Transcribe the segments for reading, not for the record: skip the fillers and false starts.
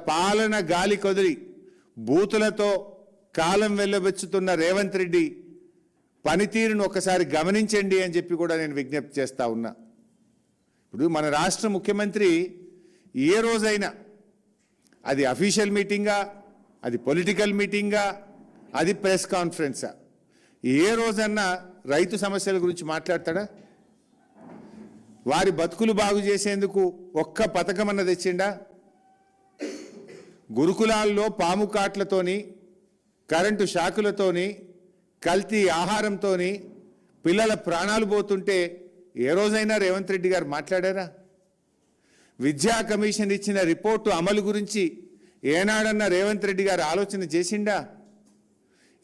పాలన గాలి కొదిలి బూతులతో కాలం వెళ్ళబెచ్చుతున్న రేవంత్ రెడ్డి పనితీరును ఒకసారి గమనించండి అని చెప్పి కూడా నేను విజ్ఞప్తి చేస్తా ఉన్నా. ఇప్పుడు మన రాష్ట్ర ముఖ్యమంత్రి ఏ రోజైనా అది అఫీషియల్ మీటింగా, అది పొలిటికల్ మీటింగా, అది ప్రెస్ కాన్ఫరెన్సా, ఏ రోజన్నా రైతు సమస్యల గురించి మాట్లాడతాడా? వారి బతుకులు బాగు చేసేందుకు ఒక్క పథకం అన్న తెచ్చిండా? గురుకులాల్లో పాము కాట్లతోని, కరెంటు షాకులతోని, కల్తీ ఆహారంతోని పిల్లల ప్రాణాలు పోతుంటే ఏ రోజైనా రేవంత్ రెడ్డి గారు మాట్లాడారా? విద్యా కమిషన్ ఇచ్చిన రిపోర్టు అమలు గురించి ఏనాడన్నా రేవంత్ రెడ్డి గారు ఆలోచన చేసిండా?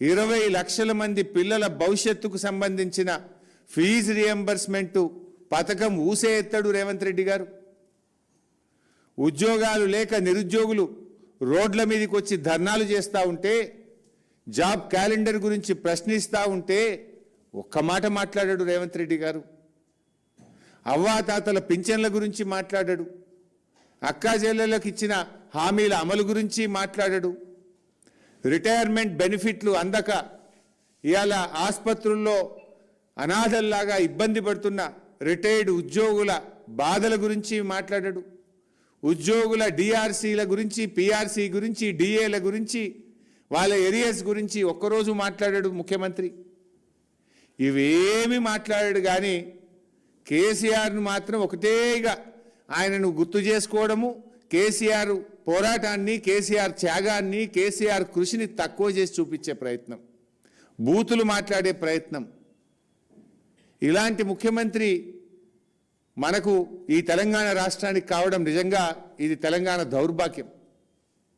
20 లక్షల మంది పిల్లల భవిష్యత్తుకు సంబంధించిన ఫీజు రియంబర్స్మెంటు పథకం ఊసే ఎత్తాడు రేవంత్ రెడ్డి గారు. ఉద్యోగాలు లేక నిరుద్యోగులు రోడ్ల మీదకి వచ్చి ధర్నాలు చేస్తూ ఉంటే, జాబ్ క్యాలెండర్ గురించి ప్రశ్నిస్తూ ఉంటే ఒక్క మాట మాట్లాడాడు రేవంత్ రెడ్డి గారు. అవ్వాతాతల పింఛన్ల గురించి మాట్లాడాడు. అక్కా చెల్లెళ్ళకి ఇచ్చిన హామీల అమలు గురించి మాట్లాడాడు. రిటైర్మెంట్ బెనిఫిట్లు అందక ఇవాళ ఆసుపత్రుల్లో అనాథల్లాగా ఇబ్బంది పడుతున్న రిటైర్డ్ ఉద్యోగుల బాధల గురించి మాట్లాడాడు. ఉద్యోగుల డిఆర్సీల గురించి, పిఆర్సీ గురించి, డిఏల గురించి, వాళ్ళ ఏరియాస్ గురించి ఒక్కరోజు మాట్లాడాడు ముఖ్యమంత్రి. ఇవేమి మాట్లాడాడు కానీ కేసీఆర్ను మాత్రం ఒకటేగా ఆయనను గుర్తు చేసుకోవడము, కేసీఆర్ పోరాటాన్ని, కేసీఆర్ త్యాగాన్ని, కేసీఆర్ కృషిని తక్కువ చేసి చూపించే ప్రయత్నం, బూతులు మాట్లాడే ప్రయత్నం. ఇలాంటి ముఖ్యమంత్రి మనకు ఈ తెలంగాణ రాష్ట్రానికి కావడం నిజంగా ఇది తెలంగాణ దౌర్భాగ్యం.